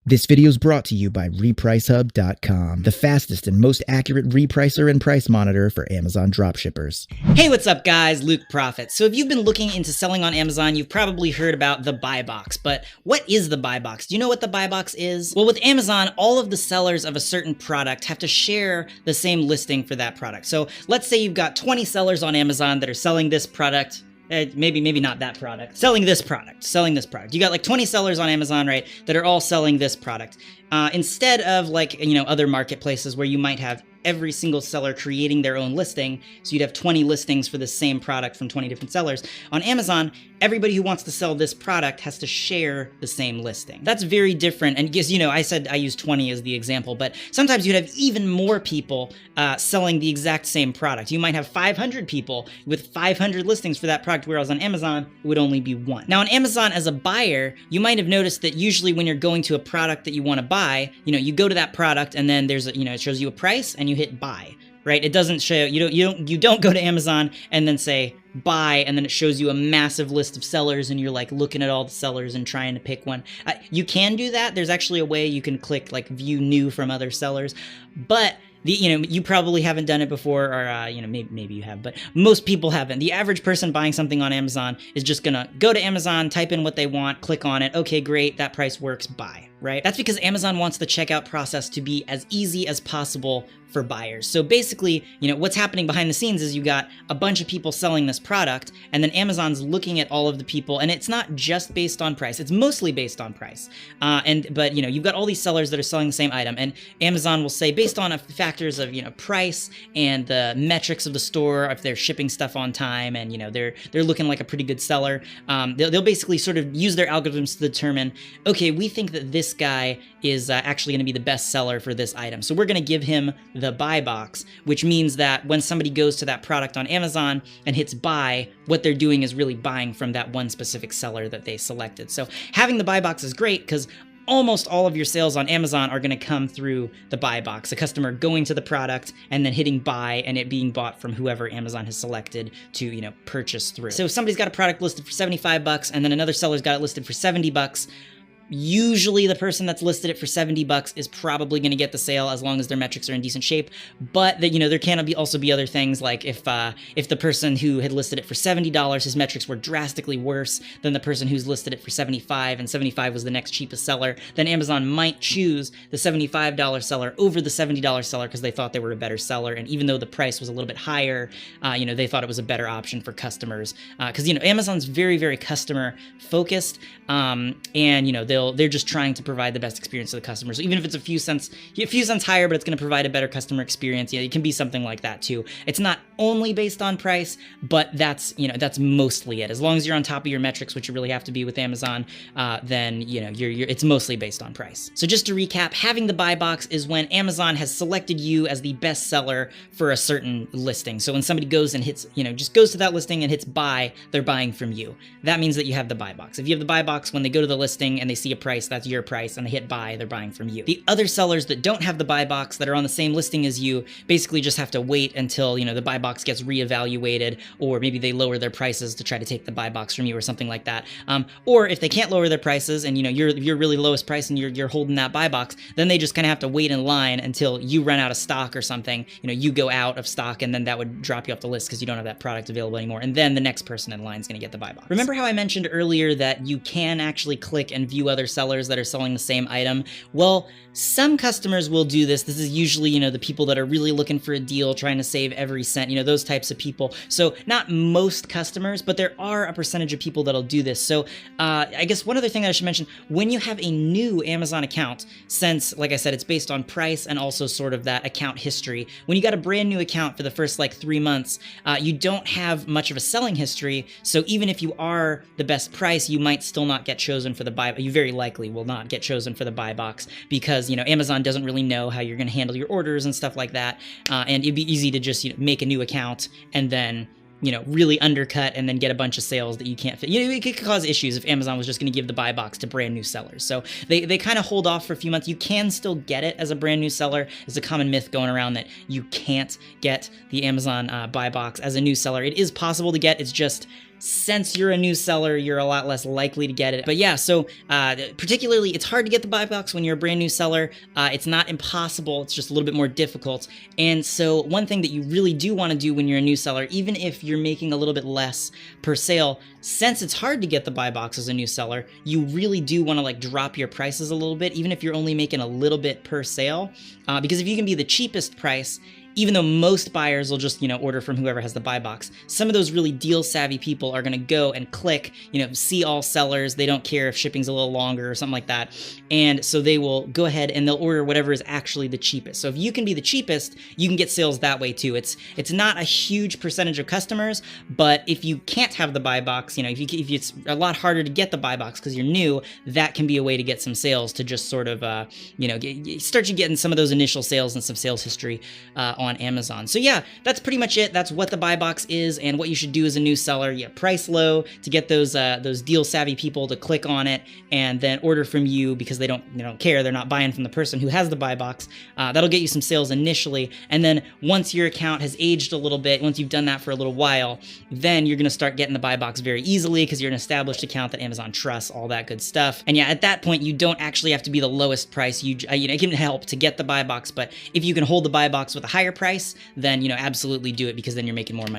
This video is brought to you by RepriceHub.com, the fastest and most accurate repricer and price monitor for Amazon dropshippers. Hey, what's up guys? Luke Profit. So if you've been looking into selling on Amazon, you've probably heard about the buy box, but what is the buy box? Do you know what the buy box is? Well, with Amazon, all of the sellers of a certain product have to share the same listing for that product. So let's say you've got 20 sellers on Amazon that are selling this product. Maybe not that product. Selling this product. You got like 20 sellers on Amazon, right, that are all selling this product. Instead of like, other marketplaces where you might have every single seller creating their own listing, so you'd have 20 listings for the same product from 20 different sellers. On Amazon, everybody who wants to sell this product has to share the same listing. That's very different, and because, I said I use 20 as the example, but sometimes you'd have even more people selling the exact same product. You might have 500 people with 500 listings for that product, whereas on Amazon, it would only be one. Now on Amazon, as a buyer, you might have noticed that usually when you're going to a product that you want to buy, you go to that product and then there's it shows you a price and you hit buy, right? It doesn't show, you don't go to Amazon and then say buy and then it shows you a massive list of sellers and you're like looking at all the sellers and trying to pick one. You can do that. There's actually a way you can click like view new from other sellers, but you probably haven't done it before, or maybe you have, but most people haven't. The average person buying something on Amazon is just gonna go to Amazon, type in what they want, click on it. Okay, great, that price works, buy, right? That's because Amazon wants the checkout process to be as easy as possible for buyers. So basically, what's happening behind the scenes is you got a bunch of people selling this product, and then Amazon's looking at all of the people, and it's not just based on price, it's mostly based on price. But you've got all these sellers that are selling the same item, and Amazon will say, based on factors of price and the metrics of the store, if they're shipping stuff on time, and they're looking like a pretty good seller, they'll basically sort of use their algorithms to determine, okay, we think that this guy is actually going to be the best seller for this item, so we're going to give him the buy box, which means that when somebody goes to that product on Amazon and hits buy, what they're doing is really buying from that one specific seller that they selected. So having the buy box is great because almost all of your sales on Amazon are going to come through the buy box, a customer going to the product and then hitting buy and it being bought from whoever Amazon has selected to, purchase through. So if somebody's got a product listed for 75 bucks and then another seller's got it listed for 70 bucks, usually the person that's listed it for 70 bucks is probably going to get the sale as long as their metrics are in decent shape. But there can also be other things, like if the person who had listed it for $70, his metrics were drastically worse than the person who's listed it for 75, and 75 was the next cheapest seller, then Amazon might choose the $75 seller over the $70 seller because they thought they were a better seller. And even though the price was a little bit higher, they thought it was a better option for customers because Amazon's very, very customer focused, and they're just trying to provide the best experience to the customers. So even if it's a few cents higher, but it's going to provide a better customer experience, it can be something like that too. It's not only based on price, but that's mostly it. As long as you're on top of your metrics, which you really have to be with Amazon, then it's mostly based on price. So just to recap, having the buy box is when Amazon has selected you as the best seller for a certain listing. So when somebody goes and hits, just goes to that listing and hits buy, they're buying from you. That means that you have the buy box. If you have the buy box, when they go to the listing and they see a price, that's your price, and they hit buy, they're buying from you. The other sellers that don't have the buy box, that are on the same listing as you, basically just have to wait until the buy box gets reevaluated, or maybe they lower their prices to try to take the buy box from you or something like that. Or if they can't lower their prices and you're really lowest price and you're holding that buy box, then they just kind of have to wait in line until you run out of stock or something. You go out of stock, and then that would drop you off the list because you don't have that product available anymore, and then the next person in line is going to get the buy box. Remember how I mentioned earlier that you can actually click and view other sellers that are selling the same item? Well, some customers will do this. This is usually, the people that are really looking for a deal, trying to save every cent, those types of people. So not most customers, but there are a percentage of people that'll do this. So I guess one other thing that I should mention, when you have a new Amazon account, since, like I said, it's based on price and also sort of that account history, when you got a brand new account for the first 3 months, you don't have much of a selling history. So even if you are the best price, you might still not get chosen for the buy. You very likely will not get chosen for the buy box because, Amazon doesn't really know how you're going to handle your orders and stuff like that. And it'd be easy to just, make a new account and then, really undercut and then get a bunch of sales that you can't fit. It could cause issues if Amazon was just going to give the buy box to brand new sellers. So they kind of hold off for a few months. You can still get it as a brand new seller. There's a common myth going around that you can't get the Amazon buy box as a new seller. It is possible to get. It's just since you're a new seller, you're a lot less likely to get it. But yeah, so particularly, it's hard to get the buy box when you're a brand new seller. It's not impossible, it's just a little bit more difficult. And so one thing that you really do want to do when you're a new seller, even if you're making a little bit less per sale, since it's hard to get the buy box as a new seller, you really do want to like drop your prices a little bit, even if you're only making a little bit per sale. Because if you can be the cheapest price, even though most buyers will just, order from whoever has the buy box, some of those really deal savvy people are going to go and click, see all sellers. They don't care if shipping's a little longer or something like that. And so they will go ahead and they'll order whatever is actually the cheapest. So if you can be the cheapest, you can get sales that way too. It's not a huge percentage of customers, but if you can't have the buy box, if it's a lot harder to get the buy box because you're new, that can be a way to get some sales to just sort of, start you getting some of those initial sales and some sales history on Amazon. So yeah, that's pretty much it. That's what the buy box is and what you should do as a new seller. You price low to get those deal savvy people to click on it and then order from you because they don't care. They're not buying from the person who has the buy box. That'll get you some sales initially. And then once your account has aged a little bit, once you've done that for a little while, then you're going to start getting the buy box very easily because you're an established account that Amazon trusts, all that good stuff. And yeah, at that point, you don't actually have to be the lowest price. It can help to get the buy box, but if you can hold the buy box with a higher price, then absolutely do it because then you're making more money.